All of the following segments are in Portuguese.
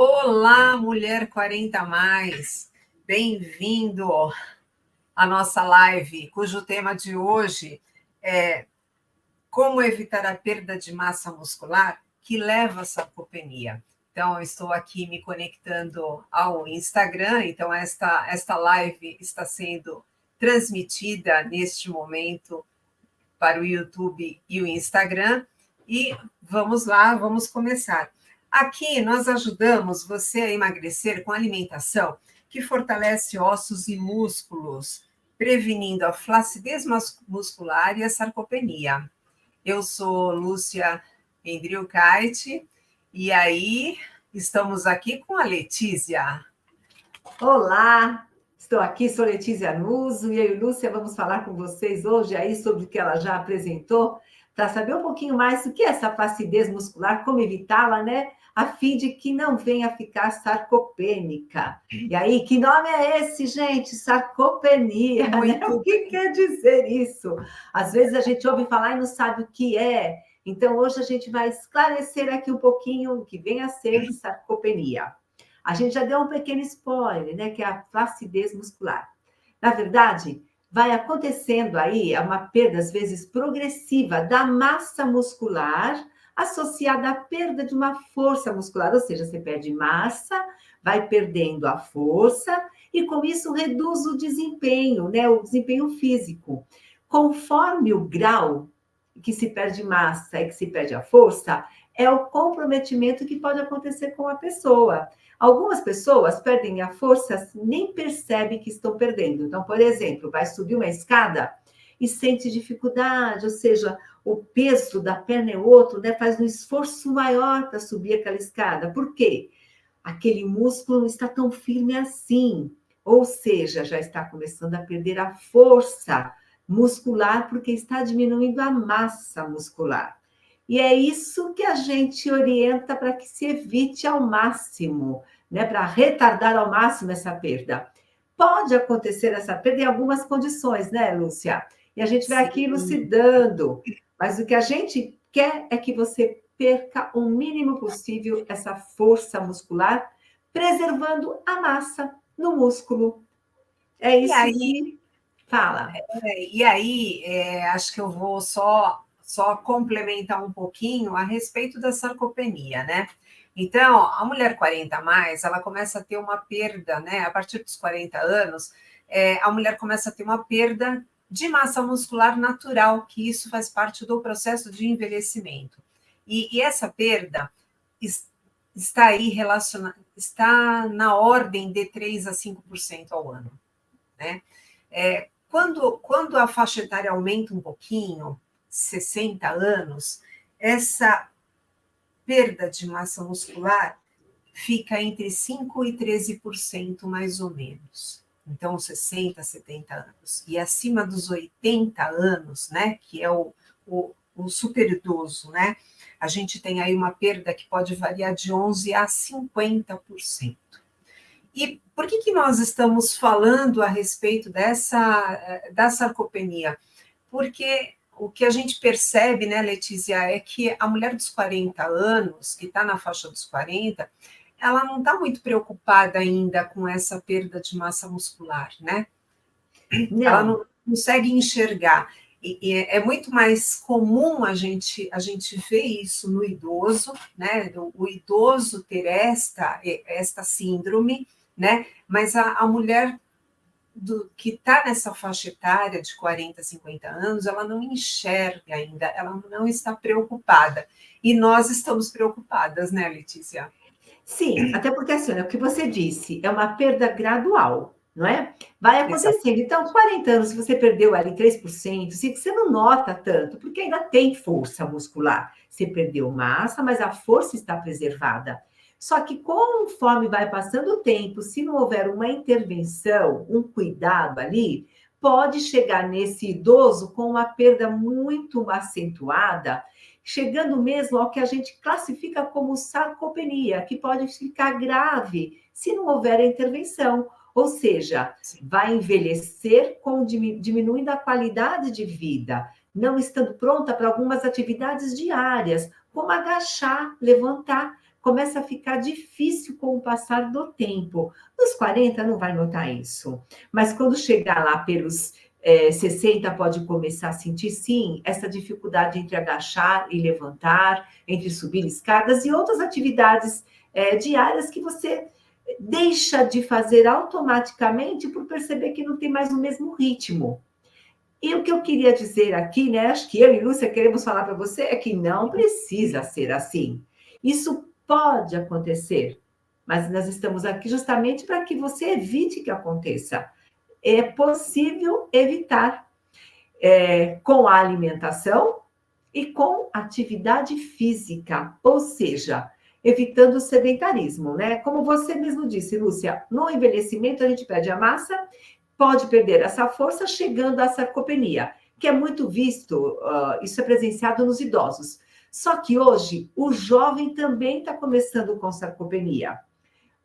Olá, mulher 40 mais. Bem-vindo à nossa live, cujo tema de hoje é como evitar a perda de massa muscular que leva à sarcopenia. Então, eu estou aqui me conectando ao Instagram, então esta live está sendo transmitida neste momento para o YouTube e o Instagram. E vamos lá, vamos começar. Aqui nós ajudamos você a emagrecer com alimentação que fortalece ossos e músculos, prevenindo a flacidez muscular e a sarcopenia. Eu sou Lúcia Endriukait, e aí estamos aqui com a Letícia. Olá, estou aqui, sou Letícia Nuso, e eu e Lúcia vamos falar com vocês hoje aí sobre o que ela já apresentou, para saber um pouquinho mais do que é essa flacidez muscular, como evitá-la, né? A fim de que não venha a ficar sarcopênica. E aí, que nome é esse, gente? Sarcopenia, né? O que quer dizer isso? Às vezes a gente ouve falar e não sabe o que é. Então, hoje a gente vai esclarecer aqui um pouquinho o que vem a ser sarcopenia. A gente já deu um pequeno spoiler, né? Que é a flacidez muscular. Na verdade, vai acontecendo aí uma perda, às vezes, progressiva da massa muscular associada à perda de uma força muscular, ou seja, você perde massa, vai perdendo a força e com isso reduz o desempenho, né? O desempenho físico. Conforme o grau que se perde massa e que se perde a força, é o comprometimento que pode acontecer com a pessoa. Algumas pessoas perdem a força, nem percebem que estão perdendo. Então, por exemplo, vai subir uma escada e sente dificuldade, ou seja, o peso da perna é outro, né? Faz um esforço maior para subir aquela escada. Por quê? Aquele músculo não está tão firme assim. Ou seja, já está começando a perder a força muscular porque está diminuindo a massa muscular. E é isso que a gente orienta para que se evite ao máximo, né? Para retardar ao máximo essa perda. Pode acontecer essa perda em algumas condições, né, Lúcia? E a gente vai aqui elucidando, mas o que a gente quer é que você perca o mínimo possível essa força muscular, preservando a massa no músculo. É E isso aí, que fala. acho que eu vou só complementar um pouquinho a respeito da sarcopenia, né? Então, a mulher 40 a mais, ela começa a ter uma perda, né? A partir dos 40 anos, a mulher começa a ter uma perda de massa muscular natural, que isso faz parte do processo de envelhecimento. E essa perda es- está aí relacionada, está na ordem de 3 a 5% ao ano, né? Quando a faixa etária aumenta um pouquinho, 60 anos, essa perda de massa muscular fica entre 5 e 13% mais ou menos. Então, 60, 70 anos. E acima dos 80 anos, né, que é o super idoso, né, a gente tem aí uma perda que pode variar de 11 a 50%. E por que nós estamos falando a respeito da sarcopenia? Porque o que a gente percebe, né, Letícia, é que a mulher dos 40 anos, que está na faixa dos 40, ela não está muito preocupada ainda com essa perda de massa muscular, né? Ela Não, não consegue enxergar. E é muito mais comum a gente ver isso no idoso, né? O idoso ter esta síndrome, né? Mas a mulher que está nessa faixa etária de 40, 50 anos, ela não enxerga ainda, ela não está preocupada. E nós estamos preocupadas, né, Letícia? sim, até porque assim, o que você disse é uma perda gradual, não é? Vai Exato. acontecendo. Então, 40 anos, se você perdeu ali 3%, você não nota tanto, porque ainda tem força muscular. Você perdeu massa, mas a força está preservada. Só que conforme vai passando o tempo, se não houver uma intervenção, um cuidado ali, pode chegar nesse idoso com uma perda muito acentuada, chegando mesmo ao que a gente classifica como sarcopenia, que pode ficar grave se não houver a intervenção. Ou seja, Sim. vai envelhecer diminuindo a qualidade de vida, não estando pronta para algumas atividades diárias, como agachar, levantar, começa a ficar difícil com o passar do tempo. Nos 40 não vai notar isso, mas quando chegar lá pelos 60 pode começar a sentir, sim, essa dificuldade entre agachar e levantar, entre subir escadas e outras atividades diárias que você deixa de fazer automaticamente por perceber que não tem mais o mesmo ritmo. E o que eu queria dizer aqui, né? Acho que eu e Lúcia queremos falar para você é que não precisa ser assim. Isso pode acontecer, mas nós estamos aqui justamente para que você evite que aconteça. É possível evitar com a alimentação e com atividade física, ou seja, evitando o sedentarismo, né? Como você mesmo disse, Lúcia, no envelhecimento a gente perde a massa, pode perder essa força, chegando à sarcopenia, que é muito visto, isso é presenciado nos idosos. Só que hoje o jovem também está começando com sarcopenia.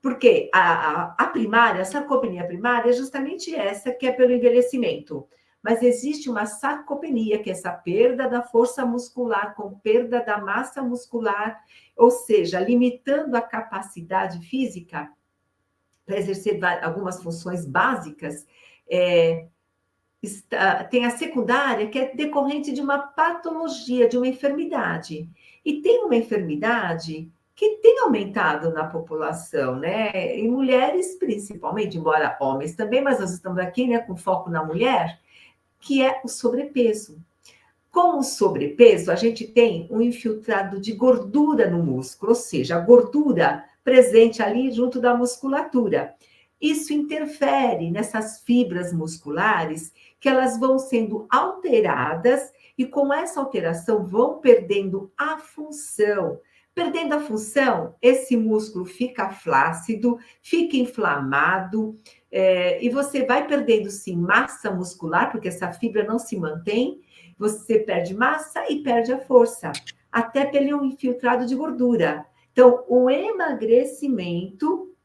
Porque a primária, a sarcopenia primária é justamente essa, que é pelo envelhecimento. Mas existe uma sarcopenia, que é essa perda da força muscular com perda da massa muscular, ou seja, limitando a capacidade física para exercer algumas funções básicas. Tem a secundária, que é decorrente de uma patologia, de uma enfermidade. E tem uma enfermidade que tem aumentado na população, né? Em mulheres, principalmente, embora homens também, mas nós estamos aqui, né, com foco na mulher, que é o sobrepeso. Com o sobrepeso, a gente tem um infiltrado de gordura no músculo, ou seja, a gordura presente ali junto da musculatura. Isso interfere nessas fibras musculares, que elas vão sendo alteradas e com essa alteração vão perdendo a função. Perdendo a função, esse músculo fica flácido, fica inflamado, e você vai perdendo, sim, massa muscular, porque essa fibra não se mantém, você perde massa e perde a força, até pelo infiltrado de gordura. Então, o emagrecimento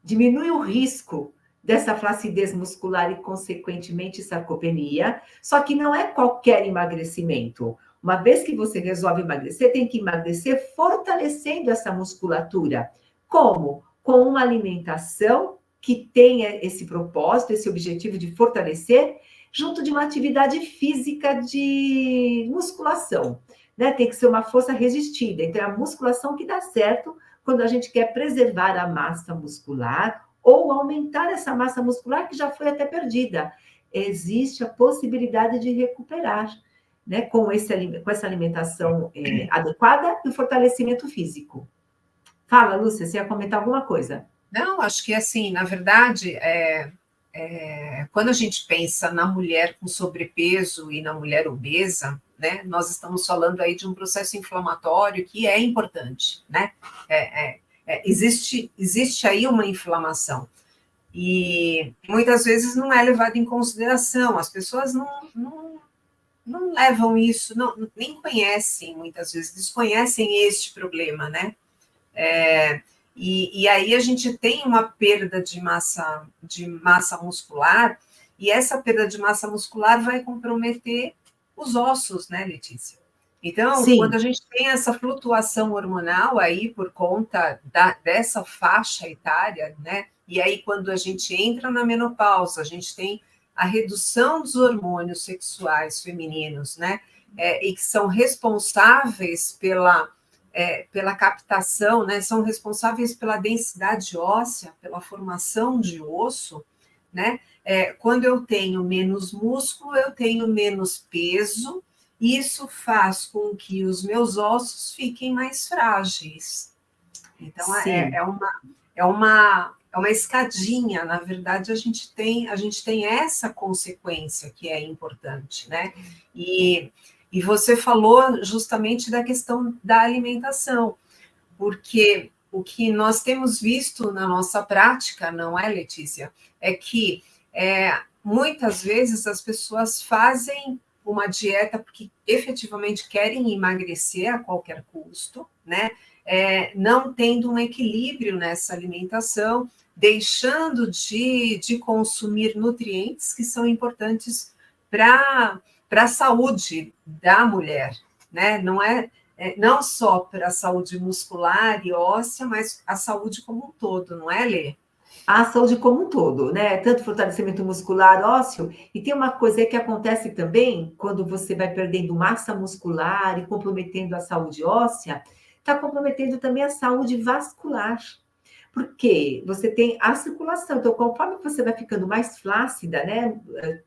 diminui o risco dessa flacidez muscular e, consequentemente, sarcopenia, só que não é qualquer emagrecimento. Uma vez que você resolve emagrecer, tem que emagrecer fortalecendo essa musculatura. Como? Com uma alimentação que tenha esse propósito, esse objetivo de fortalecer, junto de uma atividade física de musculação, né? Tem que ser uma força resistida. Então, é a musculação que dá certo quando a gente quer preservar a massa muscular ou aumentar essa massa muscular que já foi até perdida. Existe a possibilidade de recuperar, né? Com essa alimentação adequada e o fortalecimento físico. Fala, Lúcia, você ia comentar alguma coisa? Não, acho que assim, na verdade, quando a gente pensa na mulher com sobrepeso e na mulher obesa, né, nós estamos falando aí de um processo inflamatório que é importante, né? Existe aí uma inflamação e muitas vezes não é levado em consideração, as pessoas não levam isso, nem conhecem, muitas vezes, desconhecem este problema, né? E aí a gente tem uma perda de massa muscular, e essa perda de massa muscular vai comprometer os ossos, né, Letícia? Então, quando Sim. a gente tem essa flutuação hormonal aí por conta dessa faixa etária, né? E aí, quando a gente entra na menopausa, a gente tem a redução dos hormônios sexuais femininos, né? E que são responsáveis pela captação, né, são responsáveis pela densidade óssea, pela formação de osso, né? Quando eu tenho menos músculo, eu tenho menos peso, e isso faz com que os meus ossos fiquem mais frágeis. Então, é uma escadinha, na verdade, a gente tem essa consequência que é importante, né? E você falou justamente da questão da alimentação, porque o que nós temos visto na nossa prática, não é, Letícia? É que muitas vezes as pessoas fazem uma dieta porque efetivamente querem emagrecer a qualquer custo, né? Não tendo um equilíbrio nessa alimentação, deixando de consumir nutrientes que são importantes para a saúde da mulher, né? Não é não só para a saúde muscular e óssea, mas a saúde como um todo, não é, Lê? A saúde como um todo, né? Tanto fortalecimento muscular, ósseo, e tem uma coisa aí que acontece também quando você vai perdendo massa muscular e comprometendo a saúde óssea, está comprometendo também a saúde vascular. Porque você tem a circulação, então conforme você vai ficando mais flácida, né,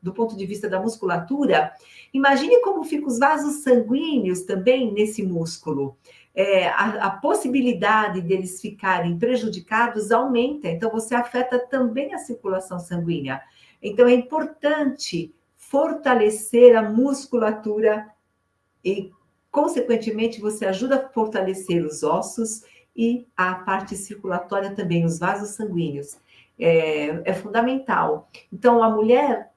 do ponto de vista da musculatura, imagine como ficam os vasos sanguíneos também nesse músculo. A possibilidade deles ficarem prejudicados aumenta, então você afeta também a circulação sanguínea. Então é importante fortalecer a musculatura e, consequentemente, você ajuda a fortalecer os ossos e a parte circulatória também, os vasos sanguíneos. É fundamental. Então, a mulher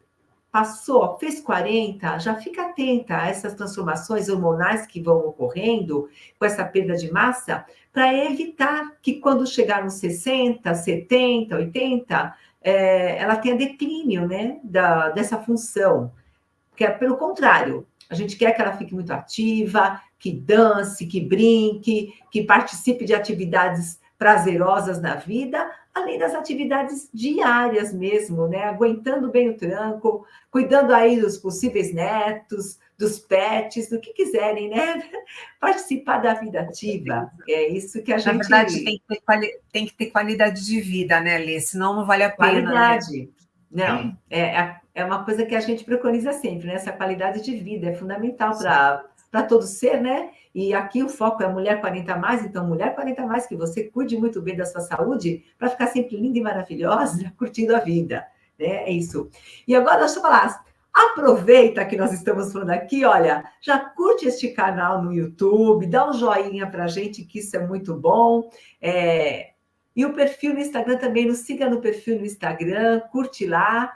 passou, fez 40, já fica atenta a essas transformações hormonais que vão ocorrendo com essa perda de massa, para evitar que quando chegar nos 60, 70, 80, ela tenha declínio, né, dessa função. Que é pelo contrário, a gente quer que ela fique muito ativa, que dance, que brinque, que participe de atividades prazerosas na vida, além das atividades diárias mesmo, né? Aguentando bem o tranco, cuidando aí dos possíveis netos, dos pets, do que quiserem, né? Participar da vida ativa. É isso que a Na verdade, gente. tem que ter qualidade de vida, né, Lê? Senão não vale a pena, né? Qualidade. Não, é uma coisa que a gente preconiza sempre, né? Essa qualidade de vida é fundamental para todo ser, né? E aqui o foco é mulher 40 mais, então mulher 40 mais, que você cuide muito bem da sua saúde para ficar sempre linda e maravilhosa, curtindo a vida, né? É isso. E agora, deixa eu falar, aproveita que nós estamos falando aqui, olha, já curte este canal no YouTube, dá um joinha para a gente, que isso é muito bom. E o perfil no Instagram também, nos siga no perfil no Instagram, curte lá,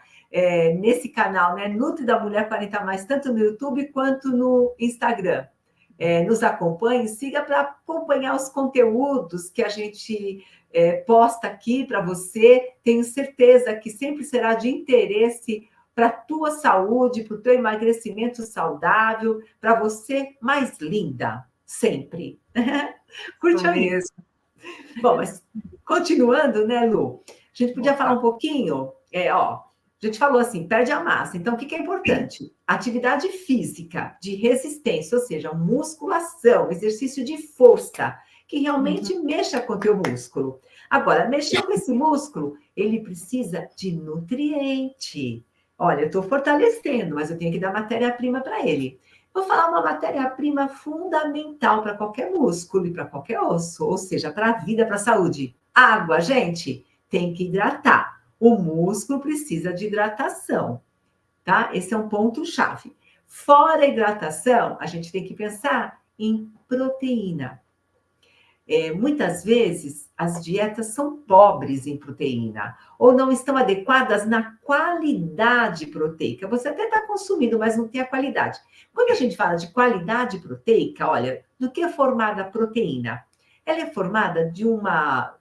nesse canal, né? Nutri da Mulher 40 Mais, tanto no YouTube quanto no Instagram. Nos acompanhe, siga para acompanhar os conteúdos que a gente posta aqui para você. Tenho certeza que sempre será de interesse para a tua saúde, para o teu emagrecimento saudável, para você mais linda, sempre. Curte Isso aí. mesmo. Bom, mas continuando, né, Lu? A gente podia falar Opa. um pouquinho, a gente falou assim, perde a massa. Então, o que é importante? Atividade física de resistência, ou seja, musculação, exercício de força, que realmente mexa com o teu músculo. Agora, mexeu com esse músculo, ele precisa de nutriente. Olha, eu estou fortalecendo, mas eu tenho que dar matéria-prima para ele. Vou falar uma matéria-prima fundamental para qualquer músculo e para qualquer osso, ou seja, para a vida, para a saúde. Água, gente, tem que hidratar. O músculo precisa de hidratação, tá? Esse é um ponto-chave. Fora a hidratação, a gente tem que pensar em proteína. Muitas vezes as dietas são pobres em proteína ou não estão adequadas na qualidade proteica. Você até está consumindo, mas não tem a qualidade. Quando a gente fala de qualidade proteica, olha, do que é formada a proteína? Ela é formada de uma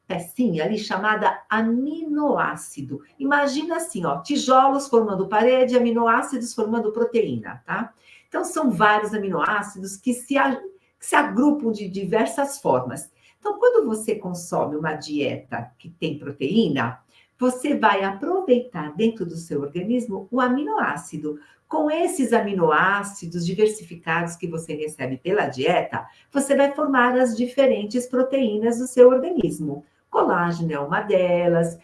pecinha ali chamada aminoácido. Imagina assim, ó, tijolos formando parede, aminoácidos formando proteína, tá? Então, são vários aminoácidos que se agrupam de diversas formas. Então, quando você consome uma dieta que tem proteína, você vai aproveitar dentro do seu organismo o aminoácido. Com esses aminoácidos diversificados que você recebe pela dieta, você vai formar as diferentes proteínas do seu organismo. Colágeno é uma delas,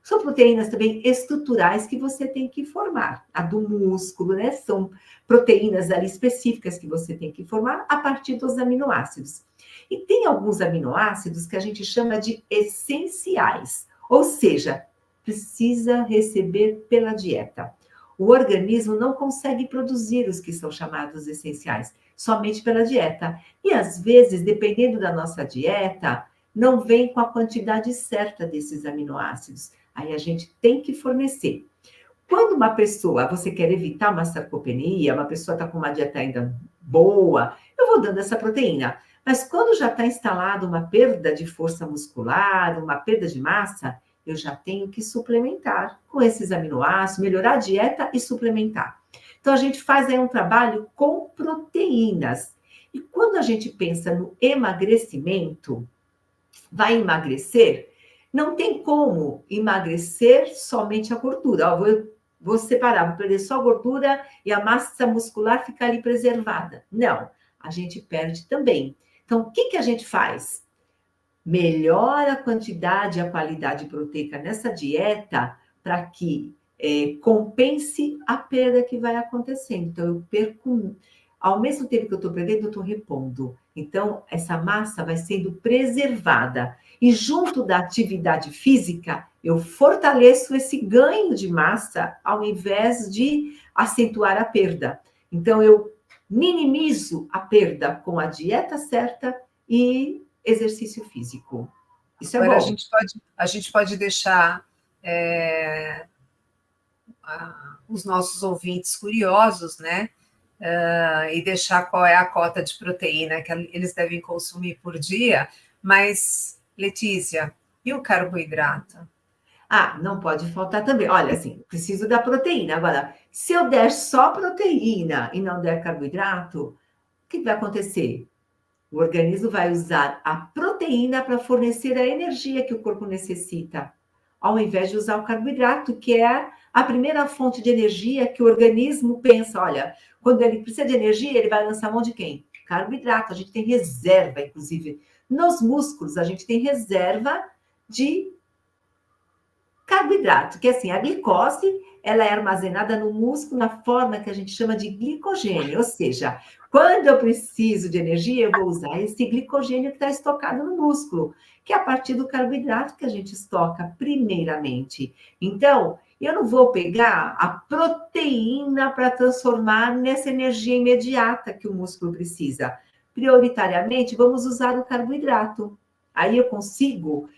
são proteínas também estruturais que você tem que formar. A do músculo, né? São proteínas ali específicas que você tem que formar a partir dos aminoácidos. E tem alguns aminoácidos que a gente chama de essenciais, ou seja, precisa receber pela dieta. O organismo não consegue produzir os que são chamados essenciais, somente pela dieta. E às vezes, dependendo da nossa dieta, não vem com a quantidade certa desses aminoácidos. Aí a gente tem que fornecer. Quando uma pessoa, você quer evitar uma sarcopenia, uma pessoa está com uma dieta ainda boa, eu vou dando essa proteína. Mas quando já está instalada uma perda de força muscular, uma perda de massa, eu já tenho que suplementar com esses aminoácidos, melhorar a dieta e suplementar. Então, a gente faz aí um trabalho com proteínas. E quando a gente pensa no emagrecimento, vai emagrecer, não tem como emagrecer somente a gordura. Ó, vou separar, vou perder só a gordura e a massa muscular ficar ali preservada. Não, a gente perde também. Então, o que a gente faz? Melhora a quantidade e a qualidade proteica nessa dieta para que compense a perda que vai acontecendo. Então, eu perco, ao mesmo tempo que eu estou perdendo, eu estou repondo. Então, essa massa vai sendo preservada. E junto da atividade física, eu fortaleço esse ganho de massa ao invés de acentuar a perda. Então, eu minimizo a perda com a dieta certa e exercício físico. Isso é Agora, bom. a gente pode deixar os nossos ouvintes curiosos, né? E deixar qual é a cota de proteína que eles devem consumir por dia. Mas, Letícia, e o carboidrato? Ah, não pode faltar também. Olha, assim, preciso da proteína. Agora, se eu der só proteína e não der carboidrato, o que vai acontecer? O organismo vai usar a proteína para fornecer a energia que o corpo necessita, ao invés de usar o carboidrato, que é a primeira fonte de energia que o organismo pensa. Olha, quando ele precisa de energia, ele vai lançar mão de quem? Carboidrato. A gente tem reserva, inclusive. Nos músculos, a gente tem reserva de carboidrato, que assim, a glicose, ela é armazenada no músculo na forma que a gente chama de glicogênio, ou seja, quando eu preciso de energia, eu vou usar esse glicogênio que está estocado no músculo, que é a partir do carboidrato que a gente estoca primeiramente. Então, eu não vou pegar a proteína para transformar nessa energia imediata que o músculo precisa. Prioritariamente, vamos usar o carboidrato. Aí eu consigo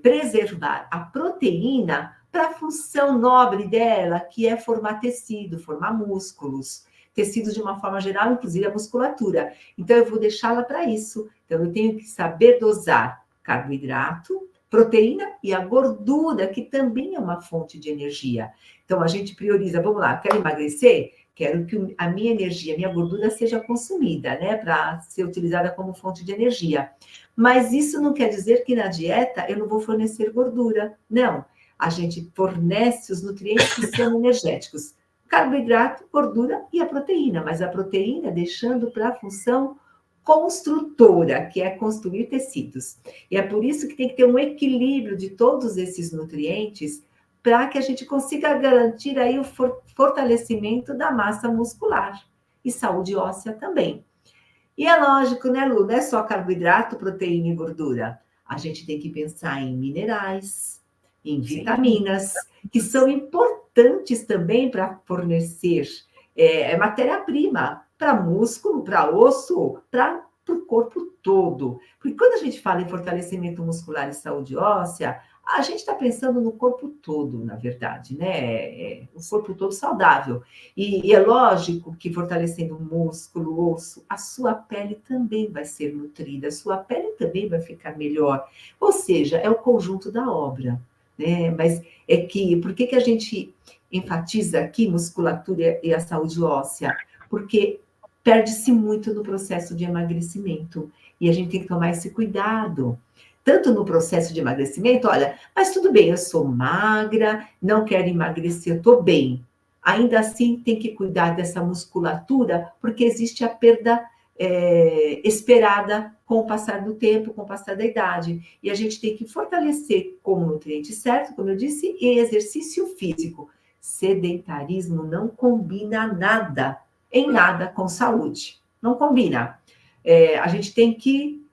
preservar a proteína para a função nobre dela, que é formar tecido, formar músculos, tecidos de uma forma geral, inclusive a musculatura. Então, eu vou deixá-la para isso. Então, eu tenho que saber dosar carboidrato, proteína e a gordura, que também é uma fonte de energia. Então, a gente prioriza, vamos lá, quero emagrecer? Quero que a minha energia, a minha gordura seja consumida, né, para ser utilizada como fonte de energia. Mas isso não quer dizer que na dieta eu não vou fornecer gordura. Não, a gente fornece os nutrientes que são energéticos. Carboidrato, gordura e a proteína, mas a proteína deixando para a função construtora, que é construir tecidos. E é por isso que tem que ter um equilíbrio de todos esses nutrientes para que a gente consiga garantir aí o fortalecimento da massa muscular e saúde óssea também. E é lógico, né, Lu? Não é só carboidrato, proteína e gordura. A gente tem que pensar em minerais, em Sim. vitaminas, que são importantes também para fornecer matéria-prima para músculo, para osso, para o corpo todo. Porque quando a gente fala em fortalecimento muscular e saúde óssea, a gente está pensando no corpo todo, na verdade, né? O corpo todo saudável. E é lógico que fortalecendo o músculo, o osso, a sua pele também vai ser nutrida, a sua pele também vai ficar melhor. Ou seja, é o conjunto da obra, né? Mas é que, por que a gente enfatiza aqui musculatura e a saúde óssea? Porque perde-se muito no processo de emagrecimento. E a gente tem que tomar esse cuidado. Tanto no processo de emagrecimento, olha, mas tudo bem, eu sou magra, não quero emagrecer, eu estou bem. Ainda assim, tem que cuidar dessa musculatura, porque existe a perda esperada com o passar do tempo, com o passar da idade. E a gente tem que fortalecer com o nutriente certo, como eu disse, e exercício físico. Sedentarismo não combina nada, em nada com saúde. Não combina. A gente tem que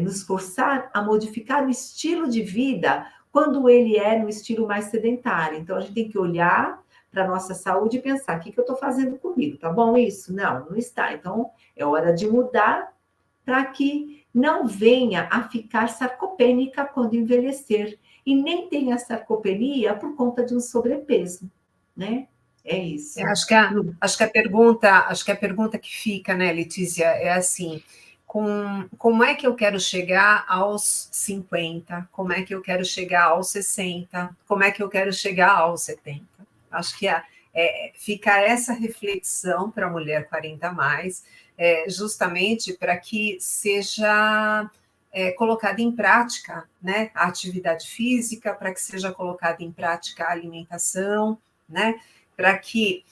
nos forçar a modificar o estilo de vida quando ele é no estilo mais sedentário. Então, a gente tem que olhar para a nossa saúde e pensar, o que eu estou fazendo comigo? Tá bom isso? Não, não está. Então, é hora de mudar para que não venha a ficar sarcopênica quando envelhecer. E nem tenha sarcopenia por conta de um sobrepeso, né? É isso. Acho que a pergunta que fica, né, Letícia, é assim: como é que eu quero chegar aos 50? Como é que eu quero chegar aos 60? Como é que eu quero chegar aos 70? Acho que fica essa reflexão para a mulher 40 a mais, justamente para que seja colocada em prática, né, a atividade física, para que seja colocada em prática a alimentação, né, para que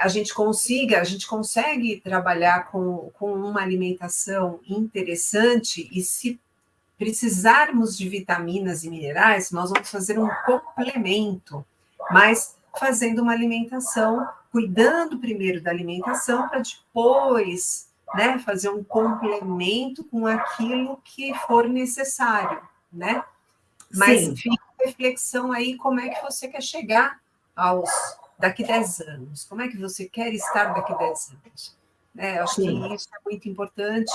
a gente consegue trabalhar com uma alimentação interessante e se precisarmos de vitaminas e minerais, nós vamos fazer um complemento, mas fazendo uma alimentação, cuidando primeiro da alimentação para depois, né, fazer um complemento com aquilo que for necessário, né? Mas Sim, fica a reflexão aí, como é que você quer chegar aos daqui 10 anos? Como é que você quer estar daqui 10 anos? Acho que sim. isso é muito importante.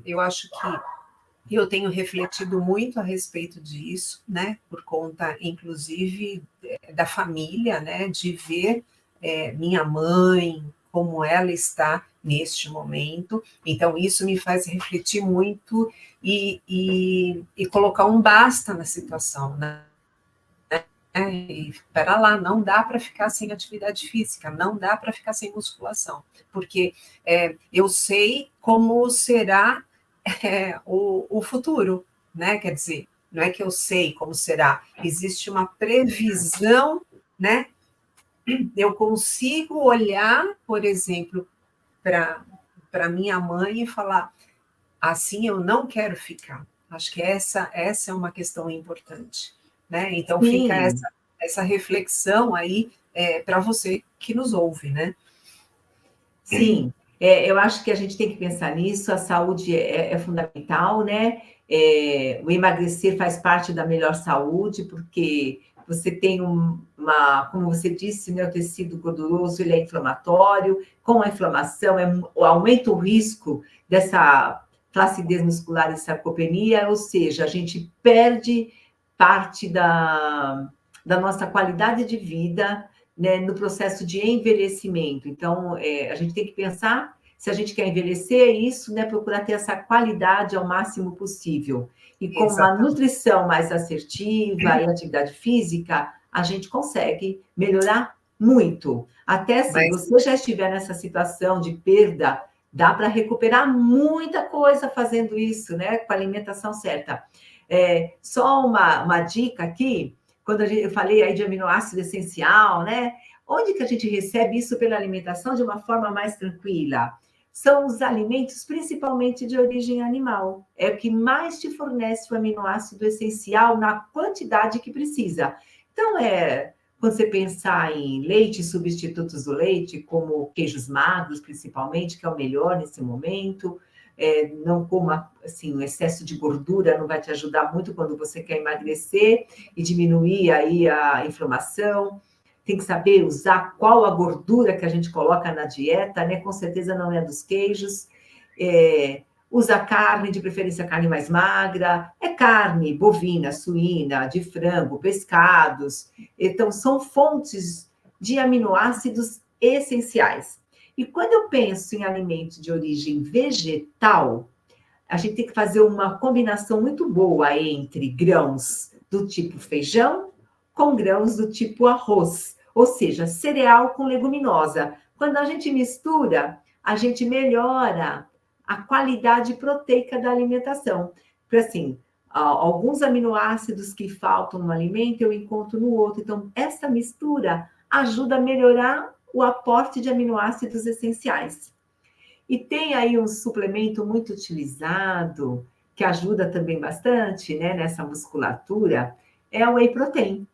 Eu acho que eu tenho refletido muito a respeito disso, né? Por conta, inclusive, da família, né? De ver minha mãe, como ela está neste momento. Então, isso me faz refletir muito e colocar um basta na situação, né? E espera lá, não dá para ficar sem atividade física, não dá para ficar sem musculação, porque eu sei como será o futuro, né? Quer dizer, não é que eu sei como será, existe uma previsão, né? Eu consigo olhar, por exemplo, para minha mãe e falar, assim eu não quero ficar. Acho que essa é uma questão importante, né? Então fica Sim, essa reflexão aí para você que nos ouve, né? sim. Eu acho que a gente tem que pensar nisso, a saúde é fundamental, né? O emagrecer faz parte da melhor saúde, porque você tem como você disse, né, o tecido gorduroso ele é inflamatório, com a inflamação aumenta o risco dessa flacidez muscular e sarcopenia, ou seja, a gente perde parte da nossa qualidade de vida, né, no processo de envelhecimento. Então, a gente tem que pensar, se a gente quer envelhecer, é isso, né, procurar ter essa qualidade ao máximo possível. E com uma Exatamente. nutrição mais assertiva e atividade física, a gente consegue melhorar muito. Até se Mas, você já estiver nessa situação de perda, dá para recuperar muita coisa fazendo isso, né, com a alimentação certa. Só uma dica aqui, quando eu falei aí de aminoácido essencial, né? Onde que a gente recebe isso pela alimentação de uma forma mais tranquila? São os alimentos, principalmente de origem animal. É o que mais te fornece o aminoácido essencial na quantidade que precisa. Então, quando você pensar em leite, substitutos do leite, como queijos magros, principalmente, que é o melhor nesse momento, não coma, assim, o excesso de gordura não vai te ajudar muito quando você quer emagrecer e diminuir aí a inflamação. Tem que saber usar qual a gordura que a gente coloca na dieta, né? Com certeza não é dos queijos. Usa carne, de preferência carne mais magra. É carne bovina, suína, de frango, pescados. Então, são fontes de aminoácidos essenciais. E quando eu penso em alimento de origem vegetal, a gente tem que fazer uma combinação muito boa entre grãos do tipo feijão com grãos do tipo arroz, ou seja, cereal com leguminosa. Quando a gente mistura, a gente melhora a qualidade proteica da alimentação. Porque assim, alguns aminoácidos que faltam no alimento eu encontro no outro. Então, essa mistura ajuda a melhorar o aporte de aminoácidos essenciais. E tem aí um suplemento muito utilizado, que ajuda também bastante, né, nessa musculatura, é o whey protein.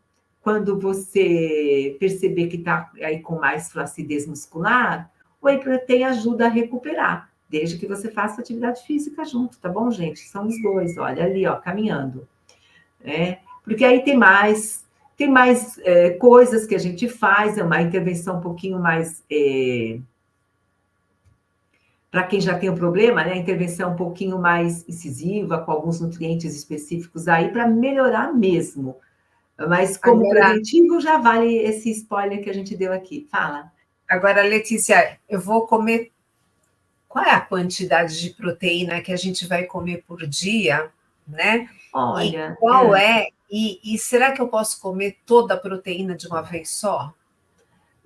Quando você perceber que está aí com mais flacidez muscular, o whey protein ajuda a recuperar, desde que você faça atividade física junto, tá bom, gente? São os dois, olha ali, ó, caminhando. Porque aí tem mais coisas que a gente faz, é uma intervenção um pouquinho mais para quem já tem o problema, né, a intervenção um pouquinho mais incisiva, com alguns nutrientes específicos aí, para melhorar mesmo. Mas como agora, preventivo, já vale esse spoiler que a gente deu aqui. Fala. agora, Letícia, eu vou comer. Qual é a quantidade de proteína que a gente vai comer por dia, né? E Olha, qual é? E será que eu posso comer toda a proteína de uma vez só?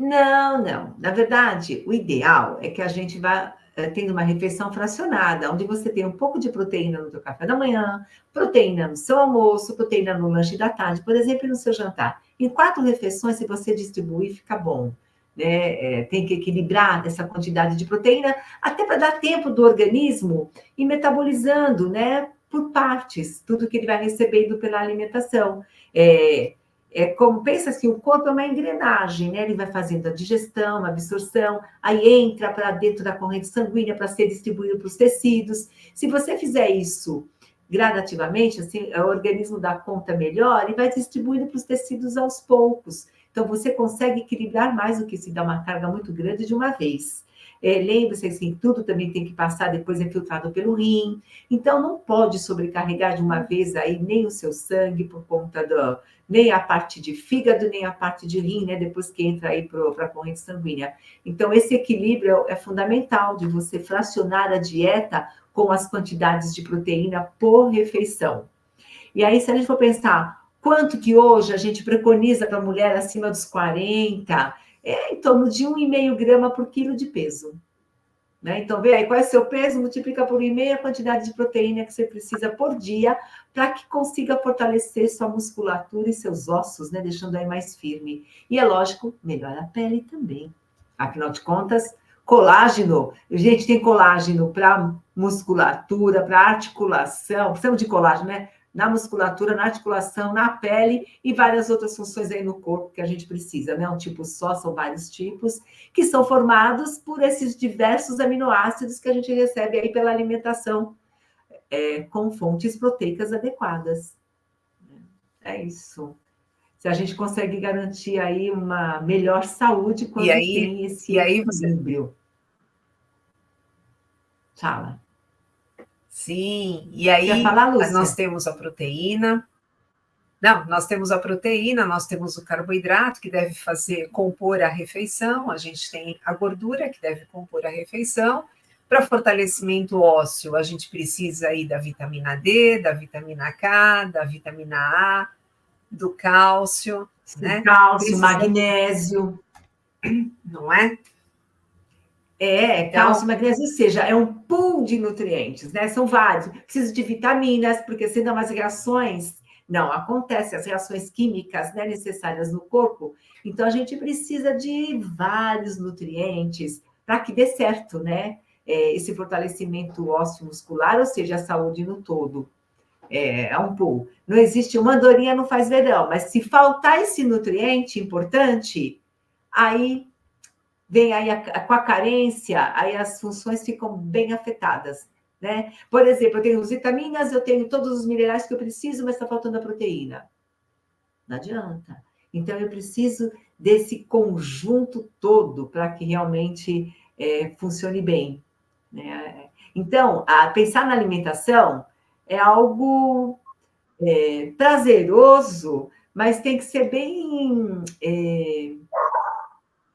não, não. Na verdade, o ideal é que a gente vá. tendo uma refeição fracionada, onde você tem um pouco de proteína no seu café da manhã, proteína no seu almoço, proteína no lanche da tarde, por exemplo, e no seu jantar. Em 4 refeições, se você distribuir, fica bom. Né? Tem que equilibrar essa quantidade de proteína, até para dar tempo do organismo ir metabolizando, né? Por partes, tudo que ele vai recebendo pela alimentação. Como pensa assim, o corpo é uma engrenagem, né? Ele vai fazendo a digestão, a absorção, aí entra para dentro da corrente sanguínea para ser distribuído para os tecidos. Se você fizer isso gradativamente, assim, o organismo dá conta melhor e vai distribuindo para os tecidos aos poucos. Então, você consegue equilibrar mais do que se dá uma carga muito grande de uma vez. Lembre-se assim, tudo também tem que passar, depois é filtrado pelo rim. Então, não pode sobrecarregar de uma vez aí nem o seu sangue por conta nem a parte de fígado, nem a parte de rim, né? Depois que entra aí para a corrente sanguínea. Então, esse equilíbrio é fundamental de você fracionar a dieta com as quantidades de proteína por refeição. E aí, se a gente for pensar quanto que hoje a gente preconiza para a mulher acima dos 40, é em torno de 1,5 grama por quilo de peso. Né? Então, vê aí qual é o seu peso, multiplica por 1,5 a quantidade de proteína que você precisa por dia para que consiga fortalecer sua musculatura e seus ossos, né? Deixando aí mais firme. E é lógico, melhora a pele também. Afinal de contas, colágeno. A gente tem colágeno para musculatura, para articulação. Precisamos de colágeno, né? Na musculatura, na articulação, na pele e várias outras funções aí no corpo que a gente precisa, né? Um tipo só, são vários tipos, que são formados por esses diversos aminoácidos que a gente recebe aí pela alimentação, com fontes proteicas adequadas. É isso. Se a gente consegue garantir aí uma melhor saúde quando tem esse equilíbrio. Fala. Sim, e aí falar, nós temos a proteína. Não, nós temos a proteína, nós temos o carboidrato que deve compor a refeição, a gente tem a gordura que deve compor a refeição. Para fortalecimento ósseo, a gente precisa aí da vitamina D, da vitamina K, da vitamina A, do cálcio, né? Cálcio, magnésio. Não é? Cálcio, magnésio, ou seja, é um pool de nutrientes, né? São vários. Preciso de vitaminas, porque senão as reações não acontecem, as reações químicas, né, necessárias no corpo. Então, a gente precisa de vários nutrientes para que dê certo, né? Esse fortalecimento ósseo muscular, ou seja, a saúde no todo. É um pool. Não existe uma andorinha não faz verão, mas se faltar esse nutriente importante, aí vem aí com a carência, aí as funções ficam bem afetadas, né? Por exemplo, eu tenho as vitaminas, eu tenho todos os minerais que eu preciso, mas está faltando a proteína. Não adianta. Então, eu preciso desse conjunto todo para que realmente funcione bem. Né? Então, pensar na alimentação é algo prazeroso, mas tem que ser bem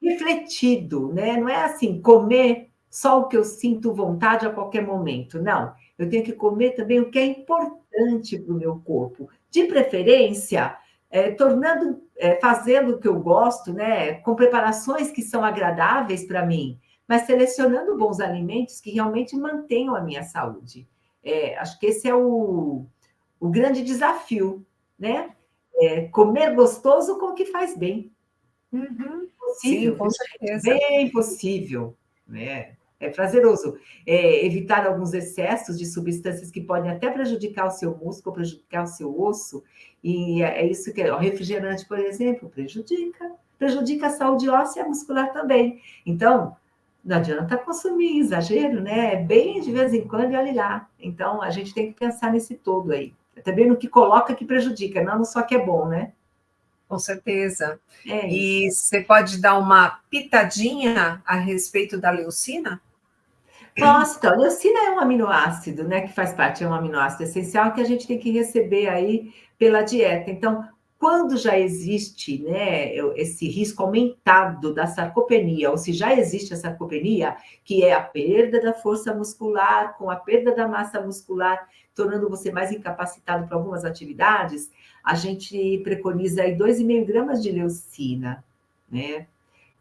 refletido, né? Não é assim, comer só o que eu sinto vontade a qualquer momento. Não, eu tenho que comer também o que é importante para o meu corpo. De preferência, fazendo o que eu gosto, né? Com preparações que são agradáveis para mim, mas selecionando bons alimentos que realmente mantenham a minha saúde. Acho que esse é o grande desafio, né? Comer gostoso com o que faz bem. Uhum. Possível, sim, com certeza. Bem possível, né? É prazeroso. Evitar alguns excessos de substâncias que podem até prejudicar o seu músculo, prejudicar o seu osso, e é isso que o refrigerante, por exemplo, prejudica a saúde óssea e muscular também. Então, não adianta consumir exagero, né? Bem de vez em quando e olhe lá. Então, a gente tem que pensar nesse todo aí. Também no que coloca que prejudica, não só que é bom, né? Com certeza. E você pode dar uma pitadinha a respeito da leucina? Posso, então, leucina é um aminoácido, né, que faz parte, é um aminoácido essencial que a gente tem que receber aí pela dieta. Então, quando já existe, né, esse risco aumentado da sarcopenia, ou se já existe a sarcopenia, que é a perda da força muscular, com a perda da massa muscular, tornando você mais incapacitado para algumas atividades, a gente preconiza aí 2,5 gramas de leucina, né?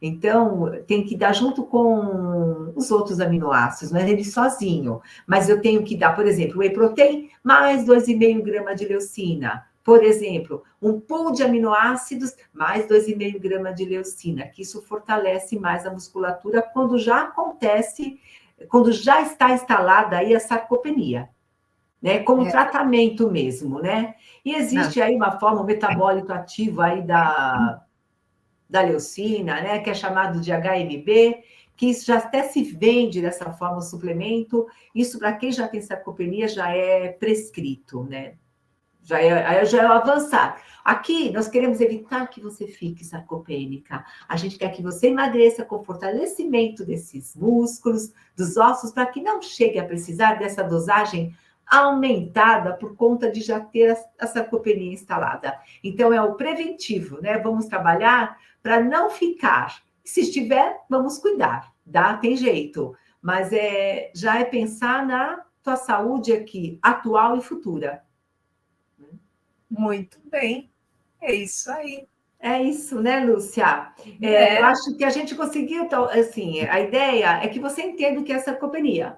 Então, tem que dar junto com os outros aminoácidos, não é ele sozinho. Mas eu tenho que dar, por exemplo, whey protein mais 2,5 gramas de leucina. Por exemplo, um pool de aminoácidos mais 2,5 gramas de leucina, que isso fortalece mais a musculatura quando já acontece, quando já está instalada aí a sarcopenia, né? Como tratamento mesmo, né? E existe aí uma forma, um metabólito ativo aí da leucina, né, que é chamado de HMB, que isso já até se vende dessa forma, o suplemento. Isso, para quem já tem sarcopenia, já é prescrito, né? Já é o avançar. Aqui, nós queremos evitar que você fique sarcopênica. A gente quer que você emagreça com fortalecimento desses músculos, dos ossos, para que não chegue a precisar dessa dosagem aumentada por conta de já ter a sarcopenia instalada. Então, é o preventivo, né? Vamos trabalhar para não ficar. Se estiver, vamos cuidar, dá? Tem jeito. Mas já é pensar na tua saúde aqui, atual e futura. Muito bem, é isso aí. É isso, né, Lúcia? Eu acho que a gente conseguiu, assim, a ideia é que você entenda o que é sarcopenia,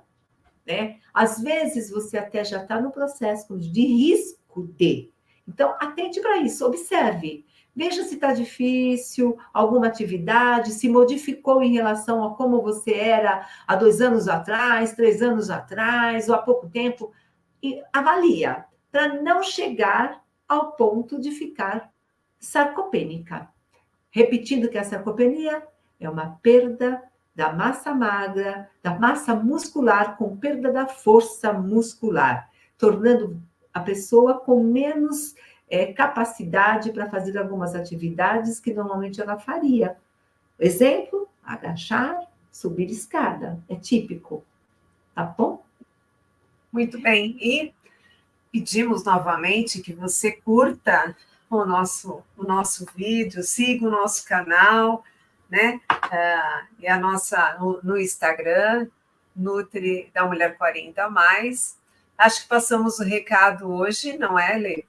né? Às vezes você até já está no processo de risco de. Então, atente para isso, observe. Veja se está difícil, alguma atividade, se modificou em relação a como você era há 2 anos atrás, 3 anos atrás, ou há pouco tempo. E avalia, para não chegar ao ponto de ficar sarcopênica. Repetindo que a sarcopenia é uma perda da massa magra, da massa muscular, com perda da força muscular, tornando a pessoa com menos capacidade para fazer algumas atividades que normalmente ela faria. Exemplo, agachar, subir escada. É típico, tá bom? Muito bem. E pedimos novamente que você curta o nosso vídeo, siga o nosso canal, né? E a nossa no Instagram, Nutri da Mulher 40 mais. Acho que passamos o recado hoje, não é, Lê?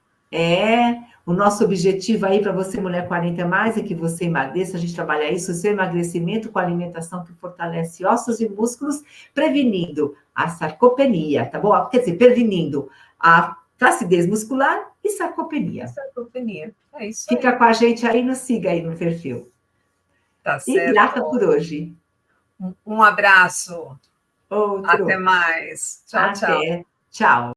O nosso objetivo aí para você, mulher 40 mais, é que você emagreça. A gente trabalha isso, o seu emagrecimento com alimentação que fortalece ossos e músculos, prevenindo a sarcopenia, tá bom? Quer dizer, prevenindo a flacidez muscular e sarcopenia. Sarcopenia, é isso Fica aí. com a gente aí, nos siga aí no perfil. Tá E certo. grata por hoje. Um abraço. Outro. Até mais. Tchau, tchau. Até. Tchau.